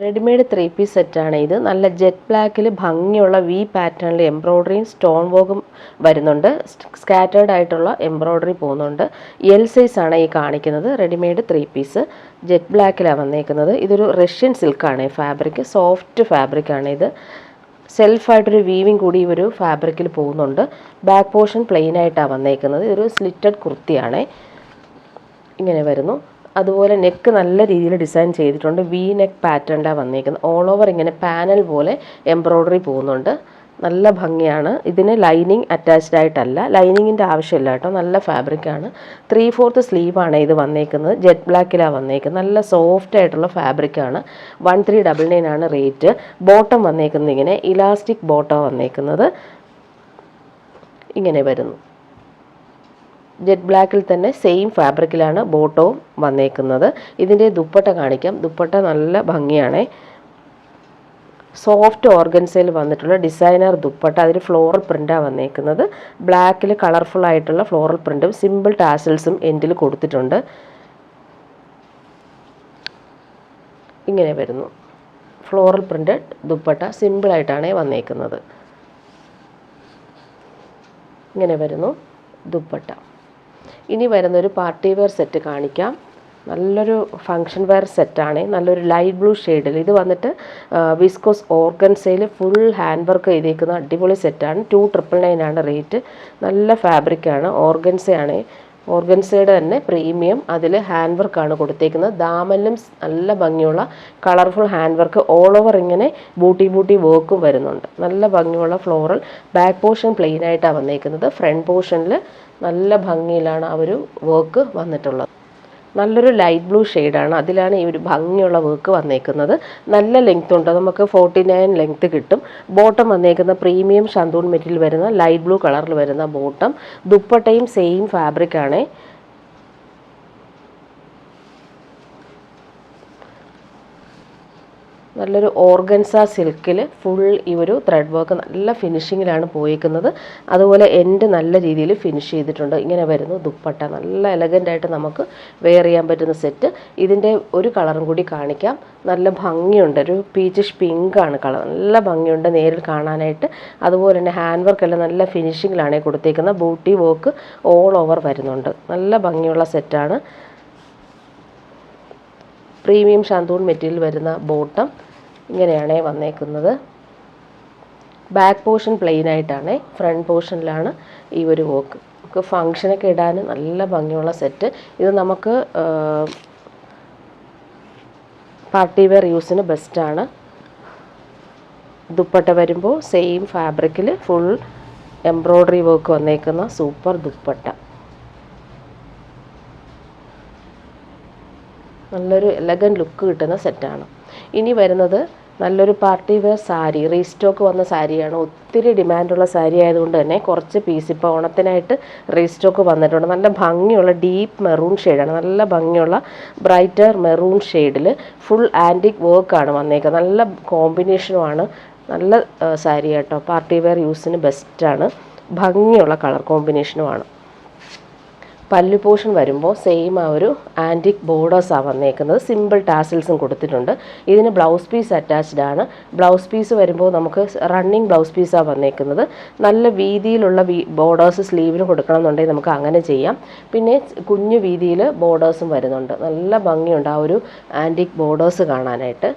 Readymade 3 piece സെറ്റാണ് ഇത്. നല്ല ജെറ്റ് ബ്ലാക്കിൽ ഭംഗിയുള്ള വി പാറ്റേണിൽ എംബ്രോയ്ഡറിയും സ്റ്റോൺ വർക്കും വരുന്നുണ്ട്. സ്കാറ്റേർഡ് ആയിട്ടുള്ള എംബ്രോയ്ഡറി പോകുന്നുണ്ട്. എൽ സൈസാണ് ഈ കാണിക്കുന്നത്. റെഡിമെയ്ഡ് 3 പീസ് ജെറ്റ് ബ്ലാക്കിലാണ് വന്നേക്കുന്നത്. ഇതൊരു റഷ്യൻ സിൽക്കാണ് ഫാബ്രിക്, സോഫ്റ്റ് ഫാബ്രിക്കാണ് ഇത്. സെൽഫായിട്ടൊരു വീവിങ് കൂടി ഈ ഒരു ഫാബ്രിക്കിൽ പോകുന്നുണ്ട്. ബാക്ക് പോർഷൻ പ്ലെയിൻ ആയിട്ടാണ് വന്നേക്കുന്നത്. ഇതൊരു സ്ലിറ്റഡ് കുർത്തിയാണ്. ഇങ്ങനെ വരുന്നു. അതുപോലെ നെക്ക് നല്ല രീതിയിൽ ഡിസൈൻ ചെയ്തിട്ടുണ്ട്. വി നെക്ക് പാറ്റേണിലാണ് വന്നേക്കുന്നത്. ഓൾ ഓവർ ഇങ്ങനെ പാനൽ പോലെ എംബ്രോയ്ഡറി പോകുന്നുണ്ട്. നല്ല ഭംഗിയാണ്. ഇതിന് ലൈനിങ് അറ്റാച്ച്ഡ് ആയിട്ടല്ല, ലൈനിങ്ങിൻ്റെ ആവശ്യമില്ല കേട്ടോ. നല്ല ഫാബ്രിക്കാണ്. 3/4 സ്ലീവാണ് ഇത് വന്നേക്കുന്നത്. ജെറ്റ് ബ്ലാക്കിലാണ് വന്നേക്കുന്നത്. നല്ല സോഫ്റ്റ് ആയിട്ടുള്ള ഫാബ്രിക്കാണ്. 1399 ആണ് റേറ്റ്. ബോട്ടം വന്നേക്കുന്നത് ഇങ്ങനെ ഇലാസ്റ്റിക് ബോട്ടം വന്നേക്കുന്നത്. ഇങ്ങനെ വരുന്നു. ജെറ്റ് ബ്ലാക്കിൽ തന്നെ സെയിം ഫാബ്രിക്കിലാണ് ബോട്ടവും വന്നേക്കുന്നത്. ഇതിൻ്റെ ദുപ്പട്ട കാണിക്കാം. ദുപ്പട്ട നല്ല ഭംഗിയാണ്. സോഫ്റ്റ് ഓർഗൻസയിൽ വന്നിട്ടുള്ള ഡിസൈനർ ദുപ്പട്ട. അതിൽ ഫ്ലോറൽ പ്രിൻ്റാണ് വന്നേക്കുന്നത്. ബ്ലാക്കിൽ കളർഫുൾ ആയിട്ടുള്ള ഫ്ലോറൽ പ്രിൻറ്റും സിമ്പിൾ ടാസൽസും എൻഡിൽ കൊടുത്തിട്ടുണ്ട്. ഇങ്ങനെ വരുന്നു. ഫ്ലോറൽ പ്രിൻ്റഡ് ദുപ്പട്ട സിമ്പിളായിട്ടാണ് വന്നേക്കുന്നത്. ഇങ്ങനെ വരുന്നു ദുപ്പട്ട. ഇനി വരുന്നൊരു പാർട്ടി വെയർ സെറ്റ് കാണിക്കാം. നല്ലൊരു ഫങ്ഷൻ വെയർ സെറ്റാണ്. നല്ലൊരു ലൈറ്റ് ബ്ലൂ ഷെയ്ഡിൽ ഇത് വന്നിട്ട് വിസ്കോസ് ഓർഗൻസയിൽ ഫുൾ ഹാൻഡ് വർക്ക് ചെയ്തേക്കുന്ന അടിപൊളി സെറ്റാണ്. 299 ആണ് റേറ്റ്. നല്ല ഫാബ്രിക്കാണ്. ഓർഗൻസയാണ്. ഓർഗൻസയുടെ തന്നെ പ്രീമിയം. അതിൽ ഹാൻഡ് വർക്കാണ് കൊടുത്തേക്കുന്നത്. ദാമനിലും നല്ല ഭംഗിയുള്ള colourful hand work. All over ഇങ്ങനെ ബൂട്ടി വർക്കും വരുന്നുണ്ട്. നല്ല ഭംഗിയുള്ള ഫ്ലോറൽ. ബാക്ക് പോർഷൻ പ്ലെയിൻ ആയിട്ടാണ് വന്നേക്കുന്നത്. ഫ്രണ്ട് പോർഷനിൽ നല്ല ഭംഗിയിലാണ് ആ ഒരു വർക്ക് വന്നിട്ടുള്ളത്. നല്ലൊരു ലൈറ്റ് ബ്ലൂ ഷെയ്ഡാണ്. അതിലാണ് ഈ ഒരു ഭംഗിയുള്ള വർക്ക് വന്നേക്കുന്നത്. നല്ല ലെങ്ത് ഉണ്ട്. നമുക്ക് 49 ലെങ്ത് കിട്ടും. ബോട്ടം വന്നേക്കുന്ന പ്രീമിയം ഷന്തൂൺ മെറ്റീരിയൽ വരുന്ന ലൈറ്റ് ബ്ലൂ കളറിൽ വരുന്ന ബോട്ടം. ദുപ്പട്ടയും സെയിം ഫാബ്രിക്കാണ്. നല്ലൊരു ഓർഗൻസ സിൽക്കിൽ ഫുൾ ഈ ഒരു ത്രെഡ് വർക്ക് നല്ല ഫിനിഷിങ്ങിലാണ് പോയേക്കുന്നത്. അതുപോലെ എൻഡ് നല്ല രീതിയിൽ ഫിനിഷ് ചെയ്തിട്ടുണ്ട്. ഇങ്ങനെ വരുന്നു ദുപ്പട്ട. നല്ല എലഗൻ്റായിട്ട് നമുക്ക് വെയർ ചെയ്യാൻ പറ്റുന്ന സെറ്റ്. ഇതിൻ്റെ ഒരു കളറും കൂടി കാണിക്കാം. നല്ല ഭംഗിയുണ്ട്. ഒരു പീച്ചിഷ് പിങ്കാണ് കളർ. നല്ല ഭംഗിയുണ്ട് നേരിൽ കാണാനായിട്ട്. അതുപോലെ തന്നെ ഹാൻഡ് വർക്കെല്ലാം നല്ല ഫിനിഷിങ്ങിലാണ് കൊടുത്തേക്കുന്നത്. ബൂട്ടി വർക്ക് ഓൾ ഓവർ വരുന്നുണ്ട്. നല്ല ഭംഗിയുള്ള സെറ്റാണ്. പ്രീമിയം ഷന്തൂൺ മെറ്റീരിയൽ വരുന്ന ബോട്ടം ഇങ്ങനെയാണ് വന്നേക്കുന്നത്. ബാക്ക് പോർഷൻ പ്ലെയിൻ ആയിട്ടാണ്. ഫ്രണ്ട് പോർഷനിലാണ് ഈ ഒരു വർക്ക്. നമുക്ക് ഫങ്ഷനൊക്കെ ഇടാൻ നല്ല ഭംഗിയുള്ള സെറ്റ്. ഇത് നമുക്ക് പാർട്ടി വെയർ യൂസിന് ബെസ്റ്റാണ്. ദുപ്പട്ട വരുമ്പോൾ സെയിം ഫാബ്രിക്കിൽ ഫുൾ എംബ്രോയ്ഡറി വർക്ക് വന്നേക്കുന്ന സൂപ്പർ ദുപ്പട്ട. നല്ലൊരു എലഗൻറ്റ് ലുക്ക് കിട്ടുന്ന സെറ്റാണ്. ഇനി വരുന്നത് നല്ലൊരു പാർട്ടി വെയർ സാരി. റീസ്റ്റോക്ക് വന്ന സാരിയാണ്. ഒത്തിരി ഡിമാൻഡുള്ള സാരി ആയതുകൊണ്ട് തന്നെ കുറച്ച് പീസ് ഇപ്പോൾ ഓണത്തിനായിട്ട് റീസ്റ്റോക്ക് വന്നിട്ടുണ്ട്. നല്ല ഭംഗിയുള്ള ഡീപ്പ് മെറൂൺ ഷെയ്ഡാണ്. നല്ല ഭംഗിയുള്ള ബ്രൈറ്റർ മെറൂൺ ഷെയ്ഡിൽ ഫുൾ ആൻറ്റിക് വർക്കാണ് വന്നേക്കുന്നത്. നല്ല കോമ്പിനേഷനുമാണ്. നല്ല സാരി കേട്ടോ. പാർട്ടി വെയർ യൂസിന് ബെസ്റ്റാണ്. ഭംഗിയുള്ള കളർ കോമ്പിനേഷനുമാണ്. പല്ലു പോർഷൻ വരുമ്പോൾ സെയിം ആ ഒരു ആൻറ്റിക് ബോർഡേഴ്സാണ് വന്നേക്കുന്നത്. സിമ്പിൾ ടാസിൽസും കൊടുത്തിട്ടുണ്ട്. ഇതിന് ബ്ലൗസ് പീസ് അറ്റാച്ച്ഡ് ആണ്. ബ്ലൗസ് പീസ് വരുമ്പോൾ നമുക്ക് റണ്ണിങ് ബ്ലൗസ് പീസാണ് വന്നേക്കുന്നത്. നല്ല വീതിയിലുള്ള ബോർഡേഴ്സ് സ്ലീവിന് കൊടുക്കണമെന്നുണ്ടെങ്കിൽ നമുക്ക് അങ്ങനെ ചെയ്യാം. പിന്നെ കുഞ്ഞു വീതിയിൽ ബോർഡേഴ്സും വരുന്നുണ്ട്. നല്ല ഭംഗിയുണ്ട് ആ ഒരു ആൻറ്റിക് ബോർഡേഴ്സ് കാണാനായിട്ട്.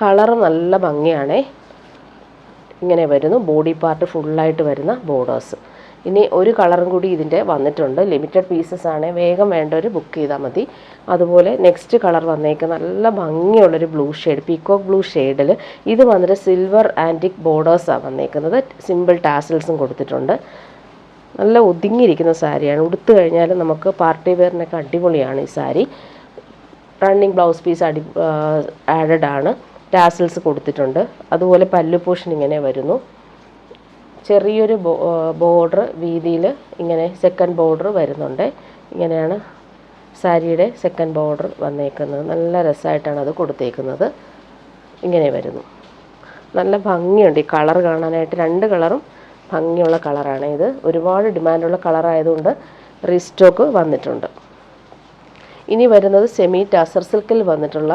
കളർ നല്ല ഭംഗിയാണേ. ഇങ്ങനെ വരുന്നു. ബോഡി പാർട്ട് ഫുള്ളായിട്ട് വരുന്ന ബോർഡേഴ്സ്. ഇനി ഒരു കളറും കൂടി ഇതിൻ്റെ വന്നിട്ടുണ്ട്. ലിമിറ്റഡ് പീസസ് ആണ്. വേഗം വേണ്ടവർ ബുക്ക് ചെയ്താൽ മതി. അതുപോലെ നെക്സ്റ്റ് കളർ വന്നേക്കുന്ന നല്ല ഭംഗിയുള്ളൊരു ബ്ലൂ ഷെയ്ഡ്, പീക്കോക്ക് ബ്ലൂ ഷെയ്ഡിൽ. ഇത് വന്നിട്ട് സിൽവർ ആൻറ്റിക് ബോർഡേഴ്സാണ് വന്നേക്കുന്നത്. സിമ്പിൾ ടാസിൽസും കൊടുത്തിട്ടുണ്ട്. നല്ല ഒതുങ്ങിയിരിക്കുന്ന സാരിയാണ്. ഉടുത്തു കഴിഞ്ഞാൽ നമുക്ക് പാർട്ടി വെയറിനൊക്കെ അടിപൊളിയാണ് ഈ sari. Running blouse piece added ആണ്. ടാസിൽസ് കൊടുത്തിട്ടുണ്ട്. അതുപോലെ പല്ലു പോർഷൻ ഇങ്ങനെ വരുന്നു. ചെറിയൊരു ബോർഡർ വീതിയിൽ ഇങ്ങനെ സെക്കൻഡ് ബോർഡർ വരുന്നുണ്ട്. ഇങ്ങനെയാണ് സാരിയുടെ സെക്കൻഡ് ബോർഡർ വന്നേക്കുന്നത്. നല്ല രസമായിട്ടാണ് അത് കൊടുത്തേക്കുന്നത്. ഇങ്ങനെ വരുന്നു. നല്ല ഭംഗിയുണ്ട് ഈ കളർ കാണാനായിട്ട്. രണ്ട് കളറും ഭംഗിയുള്ള കളറാണ് ഇത്. ഒരുപാട് ഡിമാൻഡുള്ള കളറായതുകൊണ്ട് റീസ്റ്റോക്ക് വന്നിട്ടുണ്ട്. ഇനി വരുന്നത് സെമി ടസർ സിൽക്കിൽ വന്നിട്ടുള്ള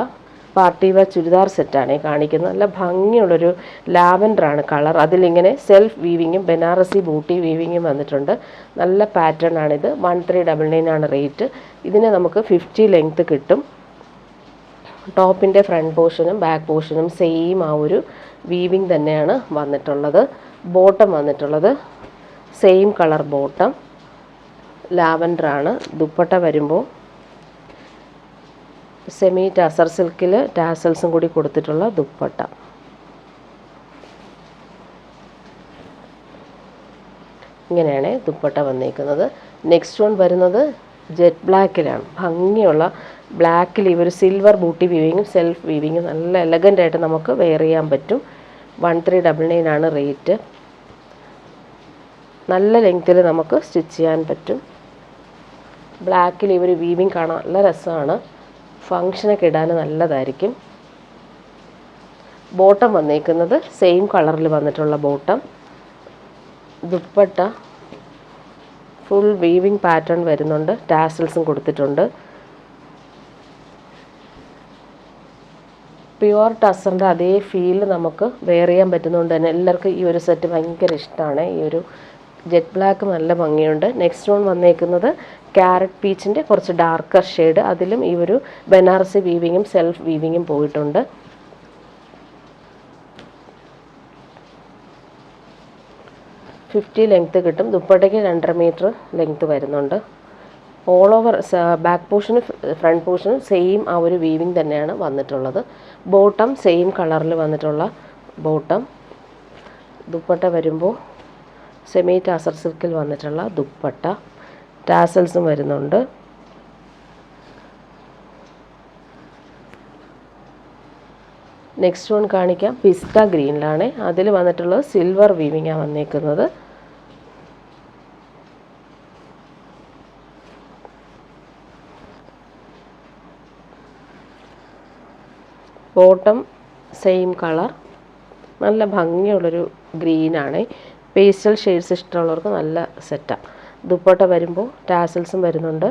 പാർട്ടി വെയർ ചുരിദാർ സെറ്റാണ് കാണിക്കുന്നത്. നല്ല ഭംഗിയുള്ളൊരു ലാവൻഡറാണ് കളർ. അതിലിങ്ങനെ സെൽഫ് വീവിങ്ങും ബനാറസി ബൂട്ടി വീവിങ്ങും വന്നിട്ടുണ്ട്. നല്ല പാറ്റേൺ ആണിത്. 1399 ആണ് റേറ്റ്. ഇതിന് നമുക്ക് 50 ലെങ്ത്ത് കിട്ടും. ടോപ്പിൻ്റെ ഫ്രണ്ട് പോർഷനും ബാക്ക് പോർഷനും സെയിം ആ ഒരു വീവിങ് തന്നെയാണ് വന്നിട്ടുള്ളത്. ബോട്ടം വന്നിട്ടുള്ളത് സെയിം കളർ ബോട്ടം, ലാവൻഡറാണ്. ദുപ്പട്ട വരുമ്പോൾ സെമി ടസർ സിൽക്കിൽ ടാസൽസും കൂടി കൊടുത്തിട്ടുള്ള ദുപ്പട്ട. ഇങ്ങനെയാണ് ദുപ്പട്ട വന്നിരിക്കുന്നത്. നെക്സ്റ്റ് വൺ വരുന്നത് ജെറ്റ് ബ്ലാക്കിലാണ്. ഭംഗിയുള്ള ബ്ലാക്കിൽ ഈ ഒരു സിൽവർ ബൂട്ടി വീവിങ്ങും സെൽഫ് വീവിങ്ങും നല്ല എലഗൻ്റായിട്ട് നമുക്ക് വെയർ ചെയ്യാൻ പറ്റും. 1399 ആണ് റേറ്റ്. നല്ല ലെങ്ത്തിൽ നമുക്ക് സ്റ്റിച്ച് ചെയ്യാൻ പറ്റും. ബ്ലാക്കിൽ ഈ ഒരു വീവിങ് കാണാൻ നല്ല രസമാണ്. ഫങ്ഷനൊക്കെ ഇടാൻ നല്ലതായിരിക്കും. ബോട്ടം വന്നേക്കുന്നത് സെയിം കളറിൽ വന്നിട്ടുള്ള bottom. Dupatta full weaving pattern വരുന്നുണ്ട്. ടാസൽസും കൊടുത്തിട്ടുണ്ട്. പ്യുവർ ടസറിൻ്റെ അതേ ഫീൽ നമുക്ക് വെയർ ചെയ്യാൻ പറ്റുന്നതുകൊണ്ട് തന്നെ എല്ലാവർക്കും ഈ ഒരു സെറ്റ് ഭയങ്കര ഇഷ്ടമാണ്. ഈ ഒരു ജെറ്റ് ബ്ലാക്ക് നല്ല ഭംഗിയുണ്ട്. നെക്സ്റ്റ് വൺ വന്നേക്കുന്നത് ക്യാരറ്റ് പീച്ചിൻ്റെ കുറച്ച് ഡാർക്കർ ഷെയ്ഡ്. അതിലും ഈ ഒരു ബനാറസി വീവിങ്ങും സെൽഫ് വീവിങ്ങും പോയിട്ടുണ്ട്. $50 ലെങ്ത്ത് കിട്ടും. ദുപ്പട്ടയ്ക്ക് 2.5 മീറ്റർ ലെങ്ത്ത് വരുന്നുണ്ട്. ഓൾ ഓവർ ബാക്ക് പോർഷനും ഫ്രണ്ട് പോർഷനും സെയിം ആ ഒരു വീവിങ് തന്നെയാണ് വന്നിട്ടുള്ളത്. ബോട്ടം സെയിം കളറിൽ വന്നിട്ടുള്ള ബോട്ടം. ദുപ്പട്ട വരുമ്പോൾ സെമി ടാസർ സിൽക്കിൽ വന്നിട്ടുള്ള ദുപ്പട്ട. ടാസൽസും വരുന്നുണ്ട്. നെക്സ്റ്റ് വൺ കാണിക്കാം. പിസ്ത ഗ്രീനിലാണ്. അതിൽ വന്നിട്ടുള്ളത് സിൽവർ വീവിങ്ങാണ് വന്നേക്കുന്നത്. Bottom same colour. നല്ല ഭംഗിയുള്ളൊരു ഗ്രീനാണ്. പേസ്റ്റൽ ഷെയ്ഡ്സ് ഇഷ്ടമുള്ളവർക്ക് നല്ല സെറ്റാണ്. ദുപ്പട്ട വരുമ്പോൾ ടാസൽസും വരുന്നുണ്ട്.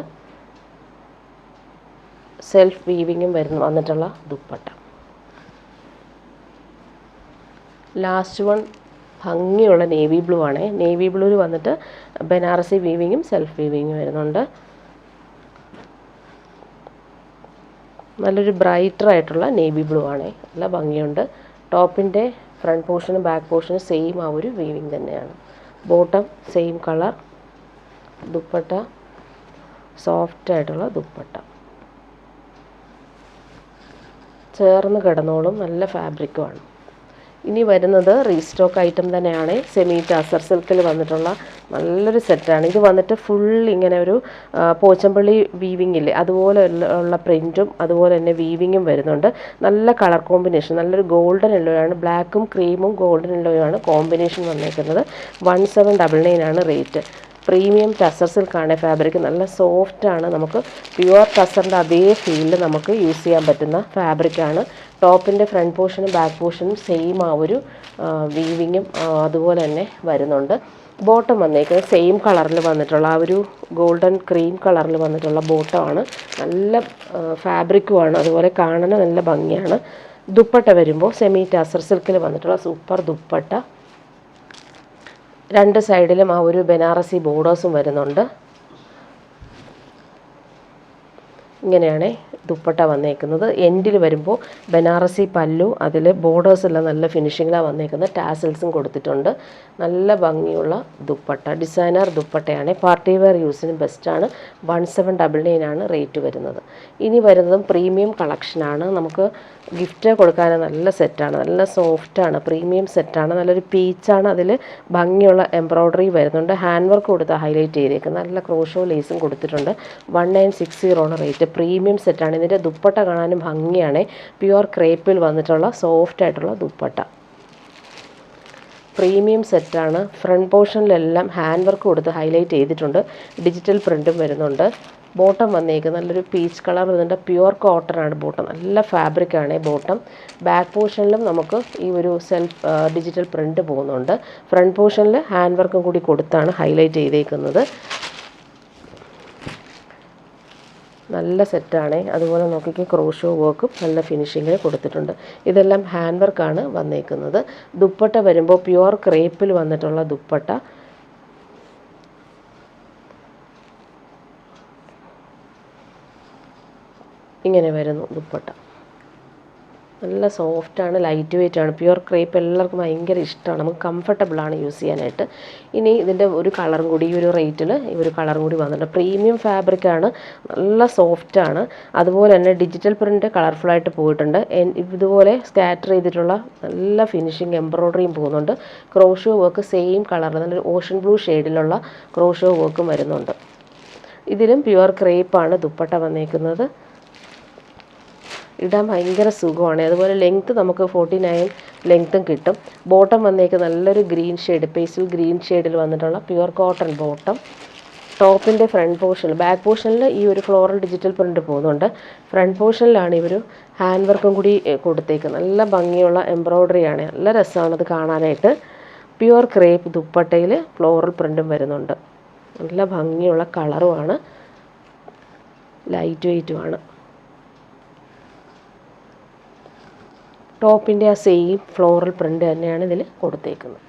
സെൽഫ് വീവിങ്ങും വന്നിട്ടുള്ള ദുപ്പട്ട. ലാസ്റ്റ് വൺ ഭംഗിയുള്ള നേവി ബ്ലൂ ആണ്. നേവി ബ്ലൂവിൽ വന്നിട്ട് ബനാറസി വീവിങ്ങും സെൽഫ് വീവിങ്ങും വരുന്നുണ്ട്. നല്ലൊരു ബ്രൈറ്റർ ആയിട്ടുള്ള നേവി ബ്ലൂ ആണ്. നല്ല ഭംഗിയുണ്ട്. ടോപ്പിൻ്റെ ഫ്രണ്ട് പോർഷനും ബാക്ക് പോർഷനും സെയിം ആ ഒരു വീവിങ് തന്നെയാണ്. Bottom same colour. Dupatta soft ആയിട്ടുള്ള ദുപ്പട്ട. ചേർന്ന് കിടന്നോളും. നല്ല ഫാബ്രിക്കുമാണ്. ഇനി വരുന്നത് റീസ്റ്റോക്ക് ഐറ്റം തന്നെയാണ്. സെമി ടസർ സിൽക്കിൽ വന്നിട്ടുള്ള നല്ലൊരു സെറ്റാണ്. ഇത് വന്നിട്ട് ഫുൾ ഇങ്ങനെ ഒരു പോച്ചമ്പള്ളി വീവിങ് ഇല്ലേ അതുപോലെ ഉള്ള പ്രിൻറ്റും അതുപോലെ തന്നെ വീവിങ്ങും വരുന്നുണ്ട്. നല്ല കളർ കോമ്പിനേഷൻ. നല്ലൊരു ഗോൾഡൻ യെല്ലോയാണ്. ബ്ലാക്കും ക്രീമും ഗോൾഡൻ യെല്ലോയാണ് കോമ്പിനേഷൻ വന്നേക്കുന്നത്. 1799 ആണ് റേറ്റ്. പ്രീമിയം ടസർ സിൽക്കാണ് ഫാബ്രിക്. നല്ല സോഫ്റ്റാണ്. നമുക്ക് പ്യുവർ ടസറിൻ്റെ അതേ ഫീലിൽ നമുക്ക് യൂസ് ചെയ്യാൻ പറ്റുന്ന ഫാബ്രിക്കാണ്. ടോപ്പിൻ്റെ ഫ്രണ്ട് പോർഷനും ബാക്ക് പോർഷനും സെയിം ആ ഒരു വീവിങ്ങും അതുപോലെ തന്നെ വരുന്നുണ്ട്. ബോട്ടം വന്നേക്കുന്നത് സെയിം കളറിൽ വന്നിട്ടുള്ള ആ ഒരു ഗോൾഡൻ ക്രീം കളറിൽ വന്നിട്ടുള്ള ബോട്ടമാണ്. നല്ല ഫാബ്രിക്കുമാണ്. അതുപോലെ കാണാൻ നല്ല ഭംഗിയാണ്. ദുപ്പട്ട വരുമ്പോൾ സെമി ടസർ സിൽക്കിൽ വന്നിട്ടുള്ള സൂപ്പർ ദുപ്പട്ട. രണ്ട് സൈഡിലും ആ ഒരു ബനാറസി ബോർഡേഴ്സും വരുന്നുണ്ട്. ഇങ്ങനെയാണ് ദുപ്പട്ട വന്നേക്കുന്നത്. എൻഡിൽ വരുമ്പോൾ ബനാറസി പല്ലു, അതിൽ ബോർഡേഴ്സ് എല്ലാം നല്ല ഫിനിഷിങ്ങിലാണ് വന്നേക്കുന്നത്. ടാസൽസും കൊടുത്തിട്ടുണ്ട്. നല്ല ഭംഗിയുള്ള ദുപ്പട്ട. ഡിസൈനർ ദുപ്പട്ടയാണ്. പാർട്ടി വെയർ യൂസിന് ബെസ്റ്റാണ്. 1799 ആണ് റേറ്റ് വരുന്നത്. ഇനി വരുന്നതും പ്രീമിയം കളക്ഷനാണ്. നമുക്ക് ഗിഫ്റ്റ് കൊടുക്കാൻ നല്ല സെറ്റാണ്. നല്ല സോഫ്റ്റാണ്. പ്രീമിയം സെറ്റാണ്. നല്ലൊരു പീച്ചാണ്. അതിൽ ഭംഗിയുള്ള എംബ്രോയ്ഡറി വരുന്നുണ്ട്. ഹാൻഡ് വർക്ക് കൊടുത്ത് ഹൈലൈറ്റ് ചെയ്തേക്കുന്നത്. നല്ല ക്രോഷോ ലേസും കൊടുത്തിട്ടുണ്ട്. 1960 ആണ് റേറ്റ്. പ്രീമിയം സെറ്റാണ്. ഇതിൻ്റെ ദുപ്പട്ട കാണാനും ഭംഗിയാണ്. പ്യുവർ ക്രേപ്പിൽ വന്നിട്ടുള്ള സോഫ്റ്റ് ആയിട്ടുള്ള ദുപ്പട്ട. പ്രീമിയം സെറ്റാണ്. ഫ്രണ്ട് പോർഷനിലെല്ലാം ഹാൻഡ് വർക്ക് കൊടുത്ത് ഹൈലൈറ്റ് ചെയ്തിട്ടുണ്ട്. ഡിജിറ്റൽ പ്രിൻറ്റും വരുന്നുണ്ട്. ബോട്ടം വന്നേക്കുന്നത് നല്ലൊരു പീച്ച് കളർ വരുന്നുണ്ട്. പ്യുവർ കോട്ടൺ ആണ് ബോട്ടം. നല്ല ഫാബ്രിക്കാണ് ബോട്ടം. ബാക്ക് പോർഷനിലും നമുക്ക് ഈ ഒരു സെൽഫ് ഡിജിറ്റൽ പ്രിൻറ്റ് പോകുന്നുണ്ട്. ഫ്രണ്ട് പോർഷനിൽ ഹാൻഡ് വർക്കും കൂടി കൊടുത്താണ് ഹൈലൈറ്റ് ചെയ്തേക്കുന്നത്. നല്ല സെറ്റാണ്. അതുപോലെ നോക്കിക്കേ ക്രോഷോ വർക്കും നല്ല ഫിനിഷിങ്ങിൽ കൊടുത്തിട്ടുണ്ട്. ഇതെല്ലാം ഹാൻഡ് വർക്കാണ് വന്നേക്കുന്നത്. ദുപ്പട്ട വരുമ്പോൾ പ്യുവർ ക്രേപ്പിൽ വന്നിട്ടുള്ള ദുപ്പട്ട. ഇങ്ങനെ വരുന്നു ദുപ്പട്ട. നല്ല സോഫ്റ്റാണ്, ലൈറ്റ് വെയ്റ്റ് ആണ്. പ്യുവർ ക്രേപ്പ് എല്ലാവർക്കും ഭയങ്കര ഇഷ്ടമാണ്, നമുക്ക് കംഫർട്ടബിളാണ് യൂസ് ചെയ്യാനായിട്ട്. ഇനി ഇതിൻ്റെ ഒരു കളറും കൂടി, ഈ ഒരു റേറ്റിൽ ഈ ഒരു കളറും കൂടി വന്നിട്ടുണ്ട്. പ്രീമിയം ഫാബ്രിക്കാണ്, നല്ല സോഫ്റ്റാണ്. അതുപോലെ തന്നെ ഡിജിറ്റൽ പ്രിൻ്റ് കളർഫുള്ളായിട്ട് പോയിട്ടുണ്ട്. ഇതുപോലെ സ്കാറ്റർ ചെയ്തിട്ടുള്ള നല്ല ഫിനിഷിങ് എംബ്രോയ്ഡറിയും പോകുന്നുണ്ട്. ക്രോഷോ വർക്ക് സെയിം കളറിൽ നല്ലൊരു ഓഷൻ ബ്ലൂ ഷെയ്ഡിലുള്ള ക്രോഷോ വർക്കും വരുന്നുണ്ട്. ഇതിലും പ്യുവർ ക്രേപ്പാണ് ദുപ്പട്ട വന്നേക്കുന്നത്. ഇടാൻ ഭയങ്കര സുഖമാണ്. അതുപോലെ ലെങ്ത്ത് നമുക്ക് 49 ലെങ്ത്തും കിട്ടും. ബോട്ടം വന്നേക്ക് നല്ലൊരു ഗ്രീൻ ഷെയ്ഡ്, പേസ്റ്റൽ ഗ്രീൻ ഷെയ്ഡിൽ വന്നിട്ടുള്ള പ്യുവർ കോട്ടൺ ബോട്ടം. ടോപ്പിൻ്റെ ഫ്രണ്ട് പോർഷനിൽ, ബാക്ക് പോർഷനിൽ ഈ ഒരു ഫ്ലോറൽ ഡിജിറ്റൽ പ്രിൻ്റ് പോകുന്നുണ്ട്. ഫ്രണ്ട് പോർഷനിലാണ് ഇവർ ഹാൻഡ് വർക്കും കൂടി കൊടുത്തേക്കുന്നത്. നല്ല ഭംഗിയുള്ള എംബ്രോയ്ഡറിയാണ്, നല്ല രസമാണത് കാണാനായിട്ട്. പ്യുവർ ക്രേപ്പ് ദുപ്പട്ടയിൽ ഫ്ലോറൽ പ്രിൻറ്റും വരുന്നുണ്ട്. നല്ല ഭംഗിയുള്ള കളറുമാണ്, ലൈറ്റ് വെയ്റ്റുമാണ്. ടോപ്പിൻ്റെ ആ സെയിം ഫ്ലോറൽ പ്രിൻ്റ് തന്നെയാണ് ഇതിൽ കൊടുത്തേക്കുന്നത്.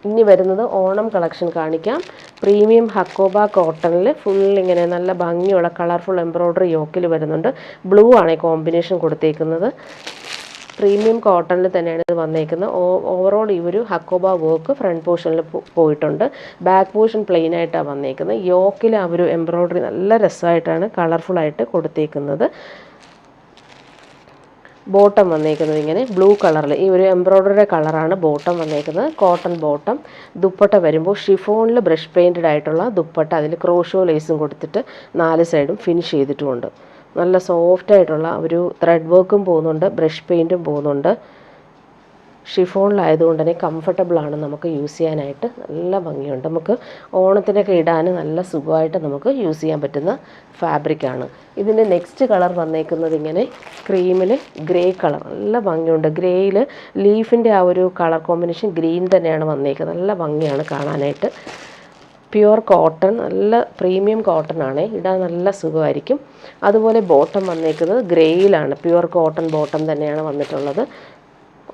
ഇനി വരുന്നത് ഓണം കളക്ഷൻ കാണിക്കാം. പ്രീമിയം ഹക്കോബ കോട്ടണിൽ ഫുൾ ഇങ്ങനെ നല്ല ഭംഗിയുള്ള കളർഫുൾ എംബ്രോയ്ഡറി യോക്കിൽ വരുന്നുണ്ട്. ബ്ലൂ ആണ് കോമ്പിനേഷൻ കൊടുത്തേക്കുന്നത്. പ്രീമിയം കോട്ടണിൽ തന്നെയാണ് ഇത് വന്നേക്കുന്നത്. ഓവറോൾ ഈ ഒരു ഹക്കോബ വർക്ക് ഫ്രണ്ട് പോർഷനിൽ പോയിട്ടുണ്ട്. ബാക്ക് പോർഷൻ പ്ലെയിൻ ആയിട്ടാണ് വന്നേക്കുന്നത്. യോക്കിൽ ആ ഒരു എംബ്രോയ്ഡറി നല്ല രസമായിട്ടാണ് കളർഫുള്ളായിട്ട് കൊടുത്തേക്കുന്നത്. ബോട്ടം വന്നേക്കുന്നത് ഇങ്ങനെ ബ്ലൂ കളറിൽ, ഈ ഒരു എംബ്രോയ്ഡറിയുടെ കളറാണ് ബോട്ടം വന്നേക്കുന്നത്. Cotton bottom. ദുപ്പട്ട വരുമ്പോൾ ഷിഫോണിൽ ബ്രഷ് പെയിൻറ്റഡ് ആയിട്ടുള്ള ദുപ്പട്ട, അതിൽ ക്രോഷോ ലേസും കൊടുത്തിട്ട് 4 സൈഡും ഫിനിഷ് ചെയ്തിട്ടുമുണ്ട്. നല്ല സോഫ്റ്റായിട്ടുള്ള ഒരു ത്രെഡ് വർക്കും പോകുന്നുണ്ട്, ബ്രഷ് പെയിൻറ്റും പോകുന്നുണ്ട്. ഷിഫോണിലായതുകൊണ്ട് തന്നെ കംഫർട്ടബിളാണ് നമുക്ക് യൂസ് ചെയ്യാനായിട്ട്, നല്ല ഭംഗിയുണ്ട്. നമുക്ക് ഓണത്തിനൊക്കെ ഇടാൻ നല്ല സുഖമായിട്ട് നമുക്ക് യൂസ് ചെയ്യാൻ പറ്റുന്ന ഫാബ്രിക്കാണ്. ഇതിൻ്റെ നെക്സ്റ്റ് കളർ വന്നേക്കുന്നത് ഇങ്ങനെ ക്രീമിൽ ഗ്രേ കളർ, നല്ല ഭംഗിയുണ്ട്. ഗ്രേയിൽ ലീഫിൻ്റെ ആ ഒരു കളർ കോമ്പിനേഷൻ ഗ്രീൻ തന്നെയാണ് വന്നേക്കുന്നത്. നല്ല ഭംഗിയാണ് കാണാനായിട്ട്. പ്യുവർ കോട്ടൺ, നല്ല പ്രീമിയം കോട്ടൺ ആണ്, ഇടാൻ നല്ല സുഖമായിരിക്കും. അതുപോലെ ബോട്ടം വന്നേക്കുന്നത് ഗ്രേയിലാണ്, പ്യുവർ കോട്ടൺ ബോട്ടം തന്നെയാണ് വന്നിട്ടുള്ളത്.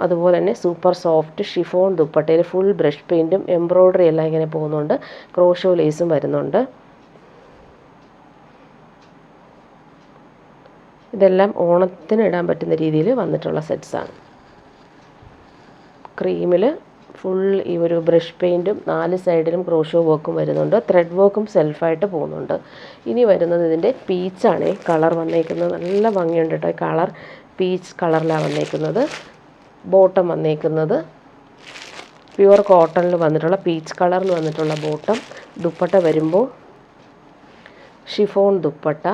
അതുപോലെ തന്നെ സൂപ്പർ സോഫ്റ്റ് ഷിഫോൺ ദുപ്പട്ടയിൽ ഫുൾ ബ്രഷ് പെയിൻറ്റും എംബ്രോയ്ഡറി എല്ലാം ഇങ്ങനെ പോകുന്നുണ്ട്. ക്രോഷോ ലേസും വരുന്നുണ്ട്. ഇതെല്ലാം ഓണത്തിന് ഇടാൻ പറ്റുന്ന രീതിയിൽ വന്നിട്ടുള്ള സെറ്റ്സാണ്. ക്രീമിൽ ഫുൾ ഈ ഒരു ബ്രഷ് പെയിൻറ്റും 4 സൈഡിലും ക്രോഷോ വർക്കും വരുന്നുണ്ട്. ത്രെഡ് വർക്കും സെൽഫായിട്ട് പോകുന്നുണ്ട്. ഇനി വരുന്നത് ഇതിൻ്റെ പീച്ചാണ് കളർ വന്നേക്കുന്നത്. നല്ല ഭംഗിയുണ്ട് കേട്ടോ, കളർ പീച്ച് കളറിലാണ് വന്നേക്കുന്നത്. ബോട്ടം വന്നേക്കുന്നത് പ്യുവർ കോട്ടണിൽ വന്നിട്ടുള്ള പീച്ച് കളറിൽ വന്നിട്ടുള്ള ബോട്ടം. ദുപ്പട്ട വരുമ്പോൾ ഷിഫോൺ ദുപ്പട്ട.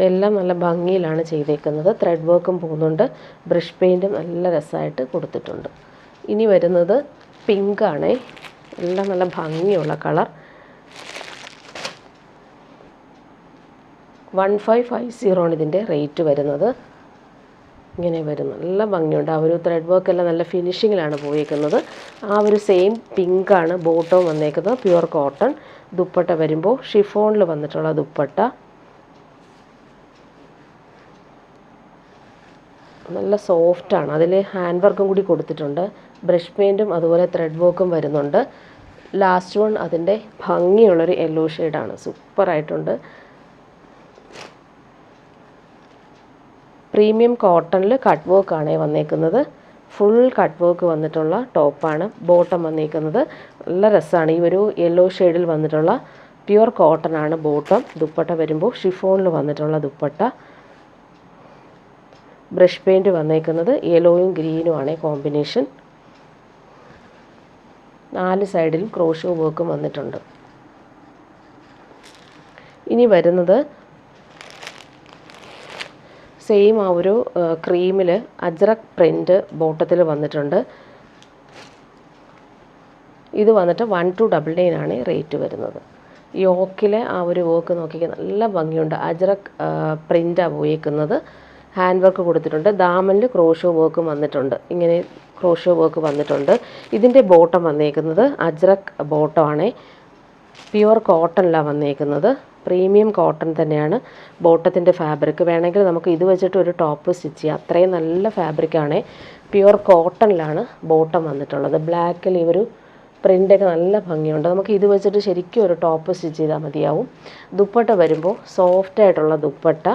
എല്ലാം നല്ല ഭംഗിയിലാണ് ചെയ്തേക്കുന്നത്. ത്രെഡ് വർക്കും പോകുന്നുണ്ട്, ബ്രഷ് പെയിൻറ്റും നല്ല രസമായിട്ട് കൊടുത്തിട്ടുണ്ട്. ഇനി വരുന്നത് പിങ്കാണ്, എല്ലാം നല്ല ഭംഗിയുള്ള കളർ. 1550 ആണ് ഇതിൻ്റെ റേറ്റ് വരുന്നത്. ഇങ്ങനെ വരും, നല്ല ഭംഗിയുണ്ട്. ആ ഒരു ത്രെഡ് വർക്ക് എല്ലാം നല്ല ഫിനിഷിങ്ങിലാണ് പോയേക്കുന്നത്. ആ ഒരു സെയിം പിങ്കാണ് ബോട്ടവും വന്നേക്കുന്നത്, പ്യുവർ കോട്ടൺ. ദുപ്പട്ട വരുമ്പോൾ ഷിഫോണിൽ വന്നിട്ടുള്ള ദുപ്പട്ട. നല്ല സോഫ്റ്റാണ്, അതിൽ ഹാൻഡ് വർക്കും കൂടി കൊടുത്തിട്ടുണ്ട്. ബ്രഷ് പെയിൻറ്റും അതുപോലെ ത്രെഡ് വർക്കും വരുന്നുണ്ട്. ലാസ്റ്റ് വൺ അതിൻ്റെ ഭംഗിയുള്ളൊരു യെല്ലോ ഷെയ്ഡാണ്, സൂപ്പറായിട്ടുണ്ട്. പ്രീമിയം കോട്ടണിൽ കട്ട് വർക്കാണ് വന്നേക്കുന്നത്. ഫുൾ കട്ട് വർക്ക് വന്നിട്ടുള്ള ടോപ്പാണ്. ബോട്ടം വന്നേക്കുന്നത് നല്ല രസമാണ്. ഈ ഒരു യെല്ലോ ഷെയ്ഡിൽ വന്നിട്ടുള്ള പ്യുവർ കോട്ടൺ ആണ് ബോട്ടം. ദുപ്പട്ട വരുമ്പോൾ ഷിഫോണിൽ വന്നിട്ടുള്ള ദുപ്പട്ട. ബ്രഷ് പെയിൻറ്റ് വന്നേക്കുന്നത് യെല്ലോയും ഗ്രീനും ആണ് കോമ്പിനേഷൻ. 4 സൈഡിലും ക്രോഷോ വർക്കും വന്നിട്ടുണ്ട്. ഇനി വരുന്നത് സെയിം ആ ഒരു ക്രീമിൽ അജ്രക് പ്രിൻ്റ് ബോട്ടത്തിൽ വന്നിട്ടുണ്ട്. ഇത് വന്നിട്ട് 1299 ആണ് റേറ്റ് വരുന്നത്. യോക്കിലെ ആ ഒരു വർക്ക് നോക്കിയാൽ നല്ല ഭംഗിയുണ്ട്. അജ്രക് പ്രിൻ്റാണ് പോയേക്കുന്നത്. ഹാൻഡ് വർക്ക് കൊടുത്തിട്ടുണ്ട്. ദാമനിൽ ക്രോഷോ വർക്കും വന്നിട്ടുണ്ട്. ഇങ്ങനെ ക്രോഷോ വർക്ക് വന്നിട്ടുണ്ട്. ഇതിൻ്റെ ബോട്ടം വന്നേക്കുന്നത് അജ്രക് ബോട്ടമാണ്. പ്യുവർ കോട്ടണിലാണ് വന്നേക്കുന്നത്. പ്രീമിയം കോട്ടൺ തന്നെയാണ് ബോട്ടത്തിൻ്റെ ഫാബ്രിക്. വേണമെങ്കിൽ നമുക്ക് ഇത് വെച്ചിട്ട് ഒരു ടോപ്പ് സ്റ്റിച്ച് ചെയ്യാം. അത്രയും നല്ല ഫാബ്രിക്കാണ്. പ്യുവർ കോട്ടണിലാണ് ബോട്ടം വന്നിട്ടുള്ളത്. ബ്ലാക്കിൽ ഈ ഒരു പ്രിൻ്റൊക്കെ നല്ല ഭംഗിയുണ്ട്. നമുക്ക് ഇത് വെച്ചിട്ട് ശരിക്കും ഒരു ടോപ്പ് സ്റ്റിച്ച് ചെയ്താൽ മതിയാവും. ദുപ്പട്ട വരുമ്പോൾ സോഫ്റ്റായിട്ടുള്ള ദുപ്പട്ട.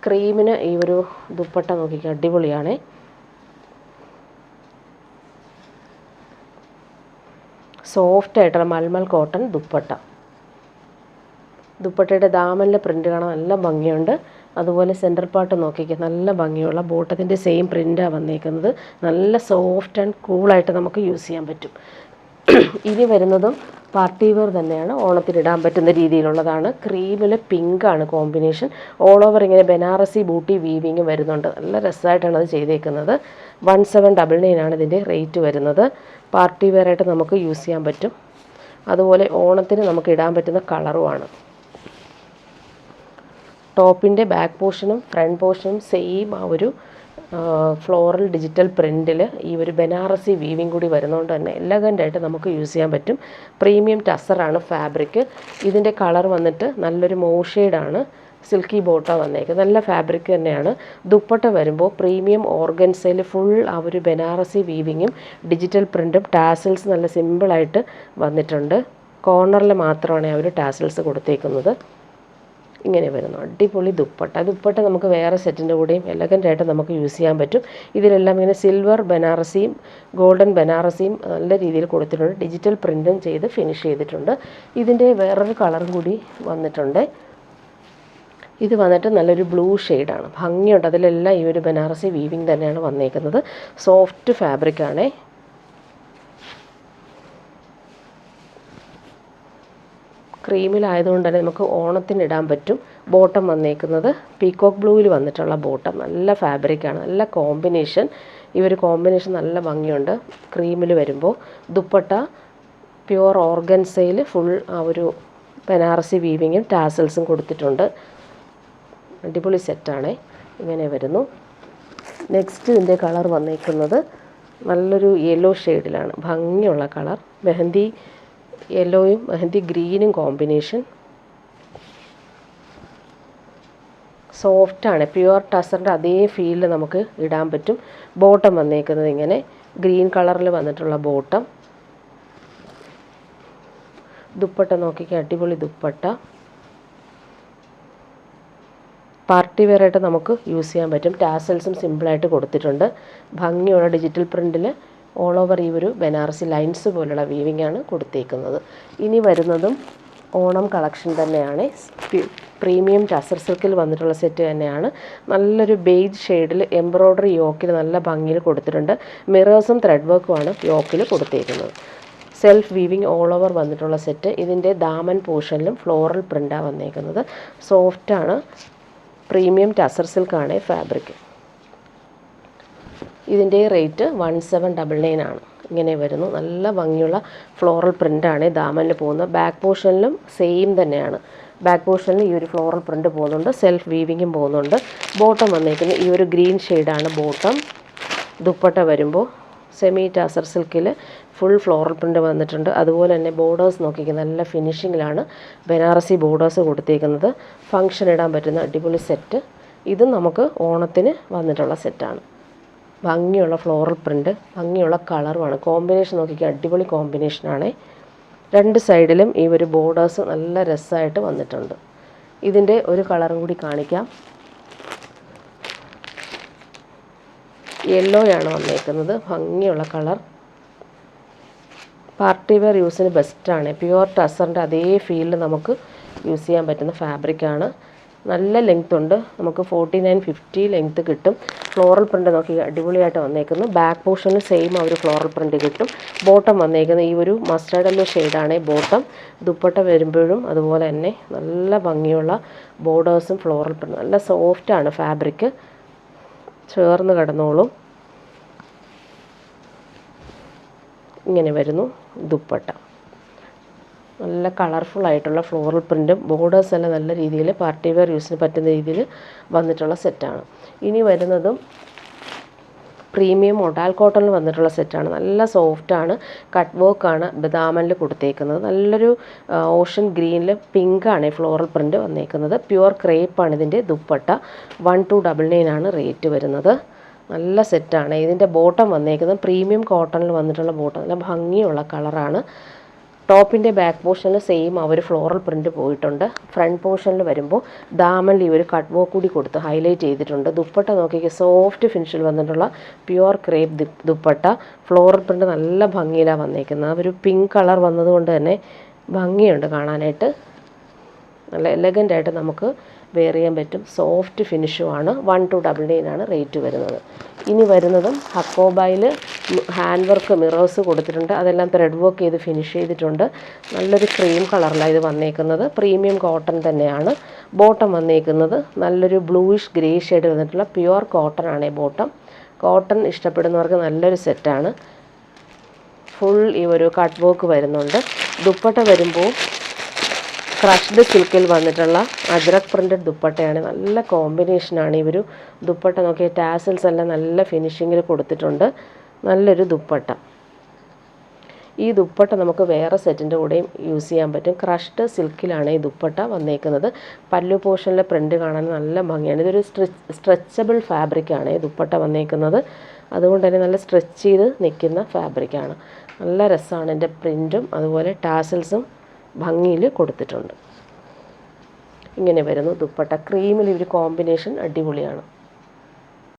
ക്രീമിന് ഈ ഒരു ദുപ്പട്ട നോക്കിക്കുക, അടിപൊളിയാണ്. സോഫ്റ്റായിട്ടുള്ള മൽമൽ കോട്ടൺ ദുപ്പട്ട. ദുപ്പട്ടയുടെ ദാമനിലെ പ്രിൻ്റ് കാണാൻ നല്ല ഭംഗിയുണ്ട്. അതുപോലെ സെൻറ്റർ പാർട്ട് നോക്കിക്കുക, നല്ല ഭംഗിയുള്ള ബോട്ടത്തിൻ്റെ സെയിം പ്രിൻ്റാണ് വന്നേക്കുന്നത്. നല്ല സോഫ്റ്റ് ആൻഡ് കൂളായിട്ട് നമുക്ക് യൂസ് ചെയ്യാൻ പറ്റും. ഇനി വരുന്നതും പാർട്ടി വെയർ തന്നെയാണ്. ഓണത്തിനിടാൻ പറ്റുന്ന രീതിയിലുള്ളതാണ്. ക്രീമിൽ പിങ്കാണ് കോമ്പിനേഷൻ. ഓൾ ഓവർ ഇങ്ങനെ ബനാറസി ബൂട്ടി വീവിങ് വരുന്നുണ്ട്. നല്ല രസമായിട്ടാണ് അത് ചെയ്തേക്കുന്നത്. 1799 ആണ് ഇതിൻ്റെ റേറ്റ് വരുന്നത്. പാർട്ടി വെയറായിട്ട് നമുക്ക് യൂസ് ചെയ്യാൻ പറ്റും. അതുപോലെ ഓണത്തിന് നമുക്ക് ഇടാൻ പറ്റുന്ന കളറുമാണ്. ടോപ്പിൻ്റെ ബാക്ക് പോർഷനും ഫ്രണ്ട് പോർഷനും സെയിം ആ ഒരു ഫ്ലോറൽ ഡിജിറ്റൽ പ്രിൻറ്റിൽ ഈ ഒരു ബനാറസി വീവിങ് കൂടി വരുന്നതുകൊണ്ട് തന്നെ എലഗൻ്റായിട്ട് നമുക്ക് യൂസ് ചെയ്യാൻ പറ്റും. പ്രീമിയം ടസറാണ് ഫാബ്രിക്. ഇതിൻ്റെ കളർ വന്നിട്ട് നല്ലൊരു മോഷെയ്ഡാണ്. സിൽക്കി ബോട്ട വന്നേക്കുന്നത്. നല്ല ഫാബ്രിക് തന്നെയാണ്. ദുപ്പട്ട വരുമ്പോൾ പ്രീമിയം ഓർഗൻസയിൽ ഫുൾ ആ ഒരു ബനാറസി വീവിങ്ങും ഡിജിറ്റൽ പ്രിൻറ്റും ടാസിൽസ് നല്ല സിമ്പിളായിട്ട് വന്നിട്ടുണ്ട്. കോർണറിൽ മാത്രമാണ് ആ ഒരു ടാസിൽസ് കൊടുത്തേക്കുന്നത്. ഇങ്ങനെ വരുന്നു അടിപൊളി ദുപ്പട്ട. ദുപ്പട്ട നമുക്ക് വേറെ സെറ്റിൻ്റെ കൂടെയും എലഗൻ്റായിട്ട് നമുക്ക് യൂസ് ചെയ്യാൻ പറ്റും. ഇതിലെല്ലാം ഇങ്ങനെ സിൽവർ ബനാറസിയും ഗോൾഡൻ ബനാറസിയും നല്ല രീതിയിൽ കൊടുത്തിട്ടുണ്ട്. ഡിജിറ്റൽ പ്രിൻറ്റും ചെയ്ത് ഫിനിഷ് ചെയ്തിട്ടുണ്ട്. ഇതിൻ്റെ വേറൊരു കളറും കൂടി വന്നിട്ടുണ്ട്. ഇത് വന്നിട്ട് നല്ലൊരു ബ്ലൂ ഷെയ്ഡാണ്. ഭംഗിയുണ്ട്. അതിലെല്ലാം ഈ ഒരു ബനാറസി വീവിങ് തന്നെയാണ് വന്നേക്കുന്നത്. സോഫ്റ്റ് ഫാബ്രിക്കാണേ. ക്രീമിലായതുകൊണ്ട് തന്നെ നമുക്ക് ഓണത്തിനിടാൻ പറ്റും. ബോട്ടം വന്നേക്കുന്നത് പീക്കോക്ക് ബ്ലൂവിൽ വന്നിട്ടുള്ള ബോട്ടം. നല്ല ഫാബ്രിക്കാണ്. നല്ല കോമ്പിനേഷൻ. ഈ ഒരു കോമ്പിനേഷൻ നല്ല ഭംഗിയുണ്ട് ക്രീമിൽ വരുമ്പോൾ. ദുപ്പട്ട പ്യുവർ ഓർഗൻസയിൽ ഫുൾ ആ ഒരു ബനാറസി വീവിങ്ങും ടാസൽസും കൊടുത്തിട്ടുണ്ട്. അടിപൊളി സെറ്റാണ്. ഇങ്ങനെ വരുന്നു. നെക്സ്റ്റ് ഇതിൻ്റെ കളർ വന്നേക്കുന്നത് നല്ലൊരു യെല്ലോ ഷെയ്ഡിലാണ്. ഭംഗിയുള്ള കളർ. മെഹന്തി യെല്ലോയും മെഹന്തി ഗ്രീനും കോമ്പിനേഷൻ. സോഫ്റ്റാണ്. പ്യുവർ ടസറിൻ്റെ അതേ ഫീലിൽ നമുക്ക് ഇടാൻ പറ്റും. ബോട്ടം വന്നേക്കുന്നത് ഇങ്ങനെ ഗ്രീൻ കളറിൽ വന്നിട്ടുള്ള ബോട്ടം. ദുപ്പട്ട നോക്കിക്കുക, അടിപൊളി ദുപ്പട്ട. പാർട്ടി വെയറായിട്ട് നമുക്ക് യൂസ് ചെയ്യാൻ പറ്റും. ടാസൽസും സിമ്പിളായിട്ട് കൊടുത്തിട്ടുണ്ട്. ഭംഗിയുള്ള ഡിജിറ്റൽ പ്രിൻറ്റിൽ ഓൾ ഓവർ ഈ ഒരു ബനാറസി ലൈൻസ് പോലുള്ള വീവിംഗ് ആണ് കൊടുത്തേക്കുന്നത്. ഇനി വരുന്നതും ഓണം കളക്ഷൻ തന്നെയാണ്. പ്രീമിയം ടസർ സിൽക്കിൽ വന്നിട്ടുള്ള സെറ്റ് തന്നെയാണ്. നല്ലൊരു ബേജ് ഷെയ്ഡിൽ എംബ്രോയ്ഡറി യോക്കിൽ നല്ല ഭംഗിയിൽ കൊടുത്തിട്ടുണ്ട്. മിറേഴ്സും ത്രെഡ് വർക്കുമാണ് യോക്കിൽ കൊടുത്തേക്കുന്നത്. സെൽഫ് വീവിങ് ഓൾ ഓവർ വന്നിട്ടുള്ള സെറ്റ്. ഇതിൻ്റെ ദാമൻ പോർഷനിലും ഫ്ലോറൽ പ്രിൻ്റാണ് വന്നേക്കുന്നത്. സോഫ്റ്റാണ്. പ്രീമിയം ടസർ സിൽക്കാണ് ഫാബ്രിക്. ഇതിൻ്റെ റേറ്റ് 1799 ആണ്. ഇങ്ങനെ വരുന്നു. നല്ല ഭംഗിയുള്ള ഫ്ലോറൽ പ്രിൻ്റാണ് ദാമനിൽ പോകുന്നത്. ബാക്ക് പോർഷനിലും സെയിം തന്നെയാണ്. ബാക്ക് പോർഷനിൽ ഈ ഒരു ഫ്ലോറൽ പ്രിൻ്റ് പോകുന്നുണ്ട്. സെൽഫ് വീവിങ്ങും പോകുന്നുണ്ട്. ബോട്ടം വന്നേക്കുന്നത് ഈ ഒരു ഗ്രീൻ ഷെയ്ഡാണ് ബോട്ടം. ദുപ്പട്ട വരുമ്പോൾ സെമി ടസർ സിൽക്കിൽ ഫുൾ ഫ്ലോറൽ പ്രിൻ്റ് വന്നിട്ടുണ്ട്. അതുപോലെ തന്നെ ബോർഡേഴ്സ് നോക്കിക്കുക, നല്ല ഫിനിഷിങ്ങിലാണ് ബനാറസി ബോർഡേഴ്സ് കൊടുത്തേക്കുന്നത്. ഫങ്ഷൻ ഇടാൻ പറ്റുന്ന അടിപൊളി സെറ്റ്. ഇതും നമുക്ക് ഓണത്തിന് വന്നിട്ടുള്ള സെറ്റാണ്. ഭംഗിയുള്ള ഫ്ലോറൽ പ്രിൻ്റ്, ഭംഗിയുള്ള കളറുമാണ്. കോമ്പിനേഷൻ നോക്കിക്കുക, അടിപൊളി കോമ്പിനേഷനാണ്. രണ്ട് സൈഡിലും ഈ ഒരു ബോർഡേഴ്സ് നല്ല രസമായിട്ട് വന്നിട്ടുണ്ട്. ഇതിൻ്റെ ഒരു കളറും കൂടി കാണിക്കാം. യെല്ലോയാണ് വന്നേക്കുന്നത്. ഭംഗിയുള്ള കളർ. പാർട്ടി വെയർ യൂസിന് ബെസ്റ്റാണ്. പ്യുവർ ടസറിൻ്റെ അതേ ഫീലിൽ നമുക്ക് യൂസ് ചെയ്യാൻ പറ്റുന്ന ഫാബ്രിക്കാണ്. നല്ല ലെങ്ത് ഉണ്ട്. നമുക്ക് 49-50 ലെങ്ത്ത് കിട്ടും. ഫ്ലോറൽ പ്രിൻ്റ് നോക്കി അടിപൊളിയായിട്ട് വന്നേക്കുന്നു. ബാക്ക് പോർഷനിൽ സെയിം ആ ഒരു ഫ്ലോറൽ പ്രിൻ്റ് കിട്ടും. ബോട്ടം വന്നേക്കുന്നത് ഈ ഒരു മസ്റ്റേർഡ് യെല്ലോ ഷെയ്ഡാണ് ബോട്ടം. ദുപ്പട്ട വരുമ്പോഴും അതുപോലെ തന്നെ നല്ല ഭംഗിയുള്ള ബോർഡേഴ്സും ഫ്ലോറൽ പ്രിൻ്റ്. നല്ല സോഫ്റ്റാണ് ഫാബ്രിക്. ചേർന്ന് കിടന്നോളും. ഇങ്ങനെ വരുന്നു ദുപ്പട്ട. നല്ല കളർഫുൾ ആയിട്ടുള്ള ഫ്ലോറൽ പ്രിൻറ്റും ബോർഡേഴ്സ് എല്ലാം നല്ല രീതിയിൽ പാർട്ടി വെയർ യൂസിന് പറ്റുന്ന രീതിയിൽ വന്നിട്ടുള്ള സെറ്റാണ്. ഇനി വരുന്നതും പ്രീമിയം മൊഡാൽ കോട്ടണിൽ വന്നിട്ടുള്ള സെറ്റാണ്. നല്ല സോഫ്റ്റാണ്, കട്ട് വർക്കാണ് ബദാമനിൽ കൊടുത്തേക്കുന്നത്. നല്ലൊരു ഓഷൻ ഗ്രീനിൽ പിങ്കാണ് ഫ്ലോറൽ പ്രിൻറ്റ് വന്നേക്കുന്നത്. പ്യുവർ ക്രേപ്പാണ് ഇതിൻ്റെ ദുപ്പട്ട. 1299 ആണ് റേറ്റ് വരുന്നത്. നല്ല സെറ്റാണ്. ഇതിൻ്റെ ബോട്ടം വന്നേക്കുന്നത് പ്രീമിയം കോട്ടണിൽ വന്നിട്ടുള്ള ബോട്ടം, നല്ല ഭംഗിയുള്ള കളറാണ്. ടോപ്പിൻ്റെ ബാക്ക് പോർഷനിൽ സെയിം അവർ ഫ്ലോറൽ പ്രിൻറ്റ് പോയിട്ടുണ്ട്. ഫ്രണ്ട് പോർഷനിൽ വരുമ്പോൾ ദാമനിൽ ഈ ഒരു കട്ട് വർക്ക് കൂടി കൊടുത്ത് ഹൈലൈറ്റ് ചെയ്തിട്ടുണ്ട്. ദുപ്പട്ട നോക്കിയൊക്കെ സോഫ്റ്റ് ഫിനിഷിൽ വന്നിട്ടുള്ള pure crepe dupatta. Floral print നല്ല ഭംഗിയിലാണ് വന്നേക്കുന്നത്. ഒരു പിങ്ക് കളർ വന്നതുകൊണ്ട് തന്നെ ഭംഗിയുണ്ട് കാണാനായിട്ട്. നല്ല എലഗൻ്റായിട്ട് നമുക്ക് വെയർ ചെയ്യാൻ പറ്റും. സോഫ്റ്റ് ഫിനിഷുമാണ്. 1299 ആണ് റേറ്റ് വരുന്നത്. ഇനി വരുന്നതും ഹക്കോബായിൽ ഹാൻഡ് വർക്ക് മിറേഴ്സ് കൊടുത്തിട്ടുണ്ട്. അതെല്ലാം ത്രെഡ് വർക്ക് ചെയ്ത് ഫിനിഷ് ചെയ്തിട്ടുണ്ട്. നല്ലൊരു ക്രീം കളറിലാണ് ഇത് വന്നേക്കുന്നത്. പ്രീമിയം കോട്ടൺ തന്നെയാണ്. ബോട്ടം വന്നേക്കുന്നത് നല്ലൊരു ബ്ലൂയിഷ് ഗ്രേ ഷെയ്ഡ് വന്നിട്ടുള്ള പ്യുവർ കോട്ടൺ ആണ് ബോട്ടം. കോട്ടൺ ഇഷ്ടപ്പെടുന്നവർക്ക് നല്ലൊരു സെറ്റാണ്. ഫുൾ ഈ ഒരു കട്ട് വർക്ക് വരുന്നുണ്ട്. ദുപ്പട്ട വരുമ്പോൾ ക്രഷ്ഡ് സിൽക്കിൽ വന്നിട്ടുള്ള അജ്രക് പ്രിൻറ്റഡ് ദുപ്പട്ടയാണ്. നല്ല കോമ്പിനേഷനാണ്. ഈ ഒരു ദുപ്പട്ട നോക്കിയ ടാസൽസ് എല്ലാം നല്ല ഫിനിഷിങ്ങിൽ കൊടുത്തിട്ടുണ്ട്. നല്ലൊരു ദുപ്പട്ട. ഈ ദുപ്പട്ട നമുക്ക് വേറെ സെറ്റിൻ്റെ കൂടെയും യൂസ് ചെയ്യാൻ പറ്റും. ക്രഷ്ഡ് സിൽക്കിലാണ് ഈ ദുപ്പട്ട വന്നേക്കുന്നത്. പല്ലു പോർഷനിലെ പ്രിൻറ്റ് കാണാൻ നല്ല ഭംഗിയാണ്. ഇതൊരു സ്ട്രെച്ചബിൾ ഫാബ്രിക്കാണ് ഈ ദുപ്പട്ട വന്നേക്കുന്നത്. അതുകൊണ്ട് തന്നെ നല്ല സ്ട്രെച്ച് ചെയ്ത് നിൽക്കുന്ന ഫാബ്രിക്കാണ്. നല്ല രസമാണ്. ഇതിൻ്റെ പ്രിൻറ്റും അതുപോലെ ടാസൽസും ഭംഗിയിൽ കൊടുത്തിട്ടുണ്ട്. ഇങ്ങനെ വരുന്നു ദുപ്പട്ട. ക്രീമിൽ ഒരു കോമ്പിനേഷൻ അടിപൊളിയാണ്.